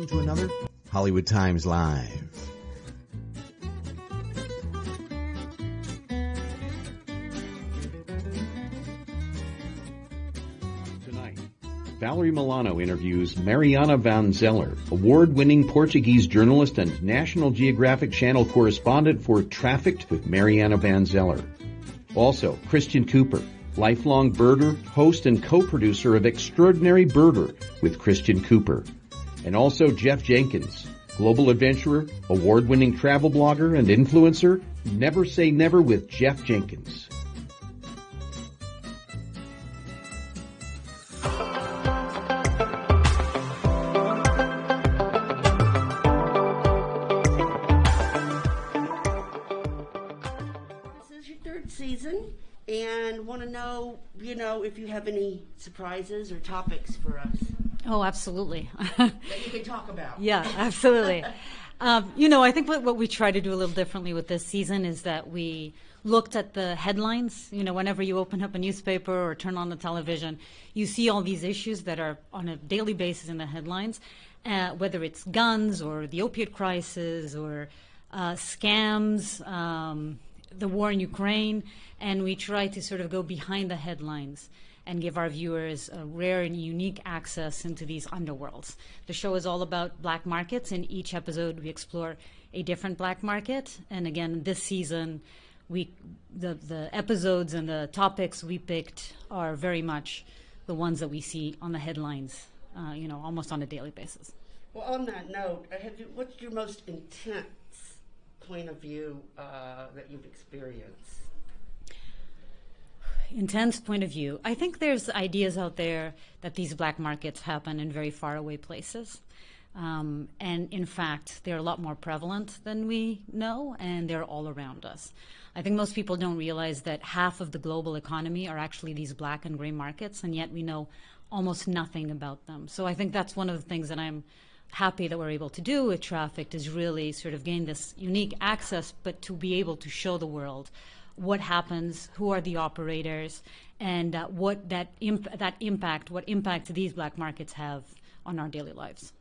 welcome to another Hollywood Times Live. Tonight, Valerie Milano interviews Mariana van Zeller, award-winning Portuguese journalist and National Geographic Channel correspondent for Trafficked with Mariana van Zeller. Also, Christian Cooper, lifelong birder, host and co-producer of Extraordinary Birder with Christian Cooper. And also Jeff Jenkins, global adventurer, award-winning travel blogger and influencer. Never Say Never with Jeff Jenkins. This is your third season, and want to know, if you have any surprises or topics for us. Oh, absolutely. That you can talk about. Yeah, absolutely. I think what we try to do a little differently with this season is that we looked at the headlines. Whenever you open up a newspaper or turn on the television, you see all these issues that are on a daily basis in the headlines, whether it's guns or the opiate crisis or scams, the war in Ukraine, and we try to sort of go behind the headlines and give our viewers a rare and unique access into these underworlds. The show is all about black markets. In each episode, we explore a different black market. And again, this season, the episodes and the topics we picked are very much the ones that we see on the headlines, almost on a daily basis. Well, on that note, what's your most intense point of view that you've experienced? Intense point of view. I think there's ideas out there that these black markets happen in very faraway places. And in fact, they're a lot more prevalent than we know, and they're all around us. I think most people don't realize that half of the global economy are actually these black and gray markets, and yet we know almost nothing about them. So I think that's one of the things that I'm happy that we're able to do with Trafficked, is really sort of gain this unique access, but to be able to show the world what happens, who are the operators, and what impact these black markets have on our daily lives.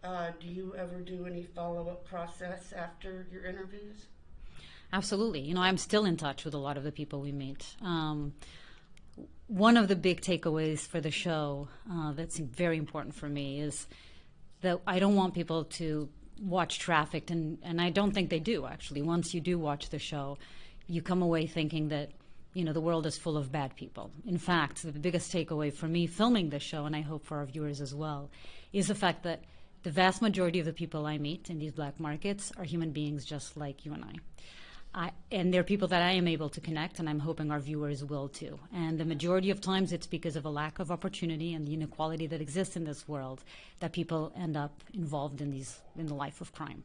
Do you ever do any follow-up process after your interviews? Absolutely. I'm still in touch with a lot of the people we meet. One of the big takeaways for the show that's very important for me is that I don't want people to watch Trafficked, and I don't think they do, actually. Once you do watch the show, you come away thinking that, the world is full of bad people. In fact, the biggest takeaway for me filming this show, and I hope for our viewers as well, is the fact that the vast majority of the people I meet in these black markets are human beings just like you and I. And they're people that I am able to connect, and I'm hoping our viewers will too. And the majority of times it's because of a lack of opportunity and the inequality that exists in this world that people end up involved in the life of crime.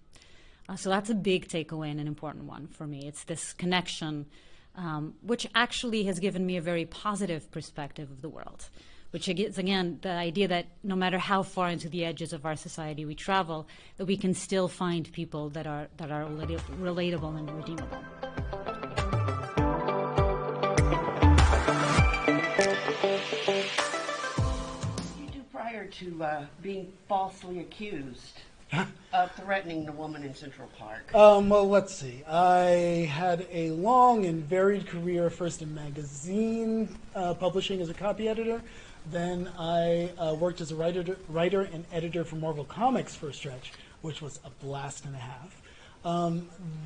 So that's a big takeaway and an important one for me. It's this connection, which actually has given me a very positive perspective of the world, which is, again, the idea that no matter how far into the edges of our society we travel, that we can still find people that are relatable and redeemable. What did you do prior to being falsely accused of threatening the woman in Central Park? Well, let's see. I had a long and varied career, first in magazine publishing as a copy editor. Then I worked as a writer and editor for Marvel Comics for a stretch, which was a blast and a half.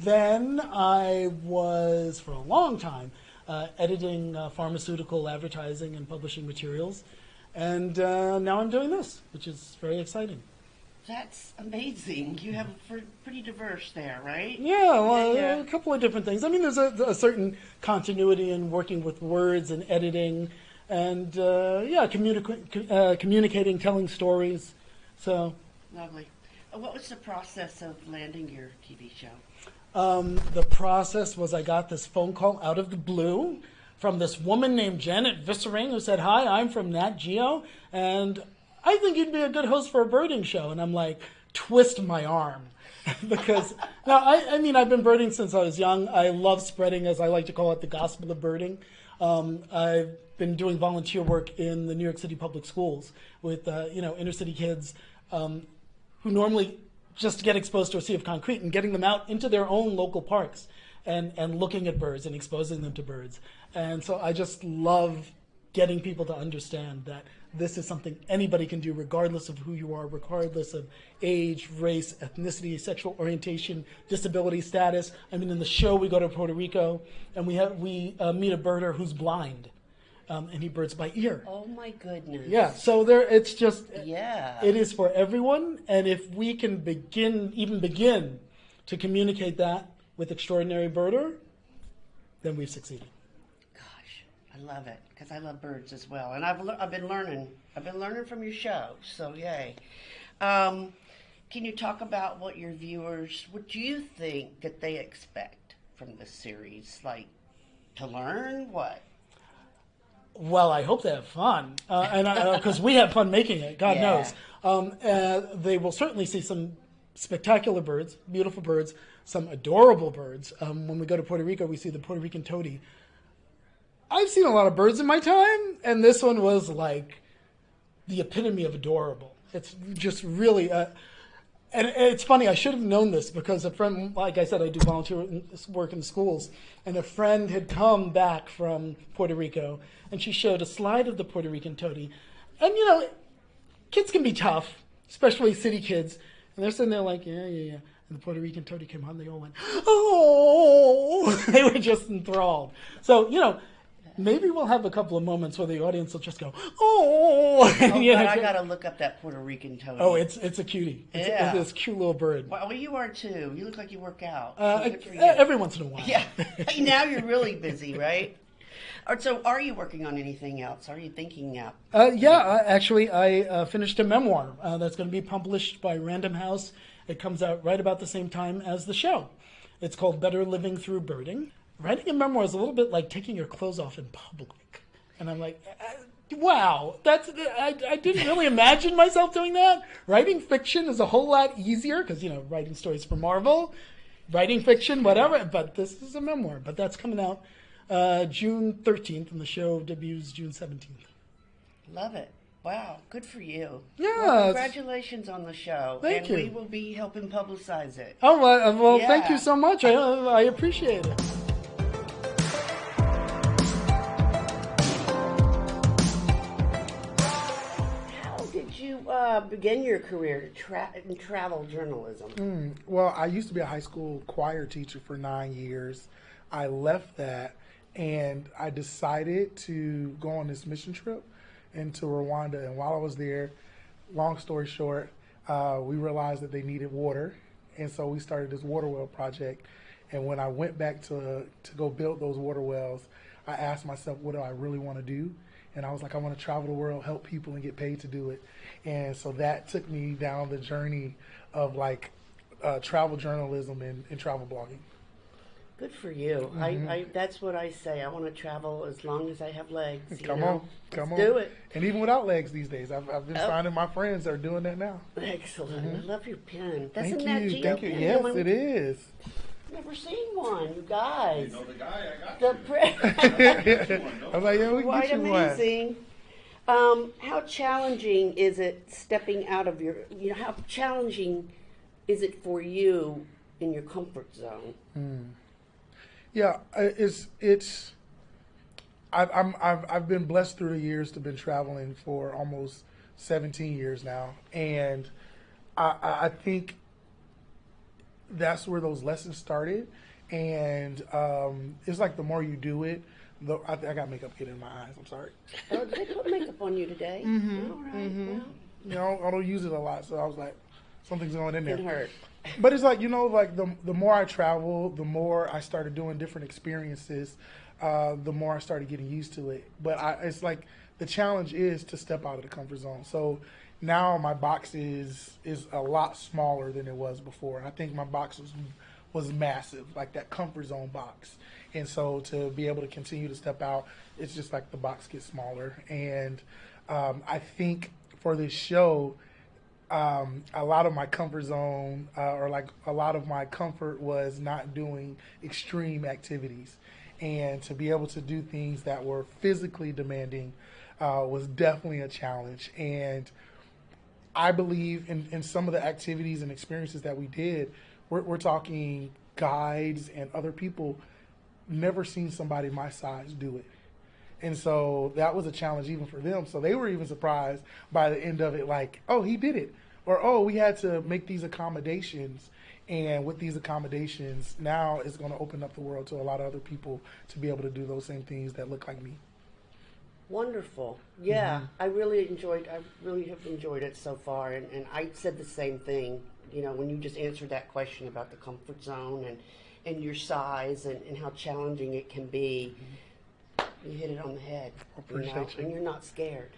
Then I was, for a long time, editing pharmaceutical advertising and publishing materials. And now I'm doing this, which is very exciting. That's amazing. You have pretty diverse there, right? Yeah, well, a couple of different things. I mean, there's a certain continuity in working with words and editing, and communicating, telling stories. So lovely. What was the process of landing your TV show? The process was I got this phone call out of the blue from this woman named Janet Vissering who said, "Hi, I'm from Nat Geo, and I think you'd be a good host for a birding show." And I'm like, twist my arm. Because now, I mean, I've been birding since I was young. I love spreading, as I like to call it, the gospel of birding. I've been doing volunteer work in the New York City public schools with, inner city kids who who normally just get exposed to a sea of concrete, and getting them out into their own local parks and looking at birds and exposing them to birds. And so I just love getting people to understand that this is something anybody can do, regardless of who you are, regardless of age, race, ethnicity, sexual orientation, disability status. I mean, in the show, we go to Puerto Rico, and we meet a birder who's blind, and he birds by ear. Oh my goodness. Yeah, so it's just, Yeah. it is for everyone, and if we can begin to communicate that with Extraordinary Birder, then we've succeeded. Gosh, I love it because I love birds as well, and I've been learning. I've been learning from your show, so yay. Can you talk about what your viewers? What do you think that they expect from this series? Like to learn what? Well, I hope they have fun, and because we have fun making it, God Yeah. knows. They will certainly see some spectacular birds, beautiful birds, some adorable birds. When we go to Puerto Rico, we see the Puerto Rican tody. I've seen a lot of birds in my time, and this one was like the epitome of adorable. It's just really, and it's funny, I should have known this because a friend, like I said, I do volunteer work in schools, and a friend had come back from Puerto Rico, and she showed a slide of the Puerto Rican tody. And, kids can be tough, especially city kids, and they're sitting there like, yeah. And the Puerto Rican tody came on, they all went, oh! They were just enthralled. So, maybe we'll have a couple of moments where the audience will just go, oh! Oh, but I gotta look up that Puerto Rican tody. Oh, it's a cutie. Yeah. It's this cute little bird. Well, you are too. You look like you work out. So good for you. Every once in a while. Yeah. Now you're really busy, right? So, are you working on anything else? Are you thinking out? Actually, I finished a memoir that's going to be published by Random House. It comes out right about the same time as the show. It's called Better Living Through Birding. Writing a memoir is a little bit like taking your clothes off in public. And I'm like, wow, I didn't really imagine myself doing that. Writing fiction is a whole lot easier because, writing stories for Marvel, writing fiction, whatever. But this is a memoir. But that's coming out June 13th, and the show debuts June 17th. Love it. Wow, good for you. Yeah. Well, congratulations on the show. Thank you. We will be helping publicize it. Oh, well, Yeah. Thank you so much. I appreciate it. How did you begin your career in travel journalism? Well, I used to be a high school choir teacher for 9 years. I left that, and I decided to go on this mission trip into Rwanda. And while I was there, long story short, we realized that they needed water, and so we started this water well project. And when I went back to go build those water wells, I asked myself, what do I really want to do? And I was like, I want to travel the world, help people, and get paid to do it. And so that took me down the journey of travel journalism and travel blogging. Good for you. That's what I say. I want to travel as long as I have legs. Come on. Let's do it. And even without legs these days, I've been finding my friends are doing that now. Excellent. I love your pen. That's Thank a Nat you. Geo Thank you. pen. Yes, it is. Never seen one, you guys. You know the guy, I got The I was like, yeah, we can Quite get you amazing. How challenging is it stepping out of how challenging is it for you in your comfort zone? Yeah, I've been blessed through the years to have been traveling for almost 17 years now, and I think that's where those lessons started. And it's like the more you do it, I got makeup getting in my eyes. I'm sorry. Oh, did they put makeup on you today? All right. Well, I don't use it a lot, so I was like, something's going in there. it hurt. But it's like, the more I travel, the more I started doing different experiences, the more I started getting used to it. But it's like the challenge is to step out of the comfort zone. So now my box is a lot smaller than it was before. I think my box was massive, like that comfort zone box. And so to be able to continue to step out, it's just like the box gets smaller. And I think for this show, a lot of my comfort zone or like a lot of my comfort was not doing extreme activities, and to be able to do things that were physically demanding was definitely a challenge. And I believe in some of the activities and experiences that we did, we're talking guides and other people never seen somebody my size do it. And so that was a challenge even for them. So they were even surprised by the end of it, like, oh, he did it. Or, oh, we had to make these accommodations. And with these accommodations, now it's going to open up the world to a lot of other people to be able to do those same things that look like me. Wonderful. Yeah, I really have enjoyed it so far. And I said the same thing, you know, when you just answered that question about the comfort zone and your size and how challenging it can be. You hit it on the head. Appreciate you. And you're not scared.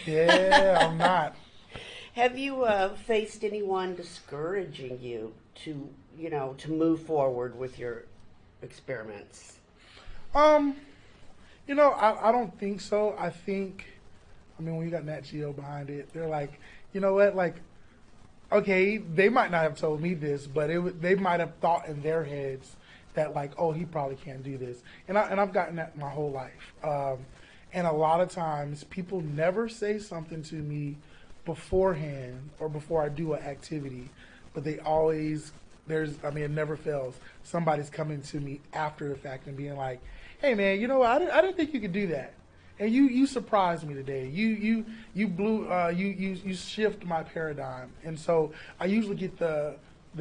Yeah, I'm not. Have you faced anyone discouraging you to move forward with your experiments? You know, I don't think so. I mean, when you got Nat Geo behind it, they're like, you know what, like, okay, they might not have told me this, but they might have thought in their heads that, like, oh, he probably can't do this. And I've gotten that my whole life. And a lot of times people never say something to me beforehand or before I do an activity, but they always, it never fails. Somebody's coming to me after the fact and being like, hey man, you know what, I didn't think you could do that. And you surprised me today. You blew, you shift my paradigm. And so I usually get the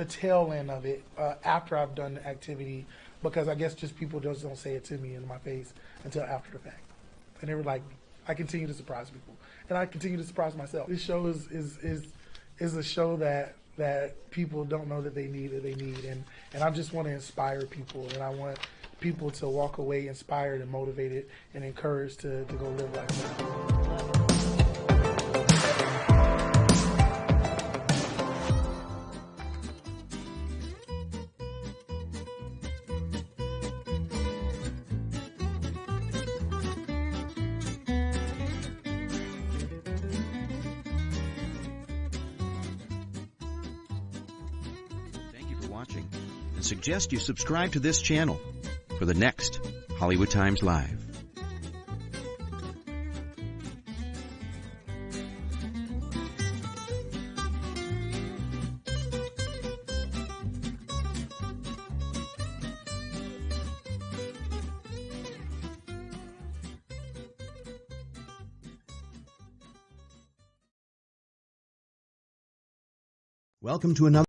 tail end of it after I've done the activity, because I guess just people just don't say it to me in my face until after the fact. And they were like, I continue to surprise people, and I continue to surprise myself. This show is a show that people don't know that they need, and I just want to inspire people, and I want people to walk away inspired and motivated and encouraged to go live like that. Watching and suggest you subscribe to this channel for the next Hollywood Times Live. Welcome to another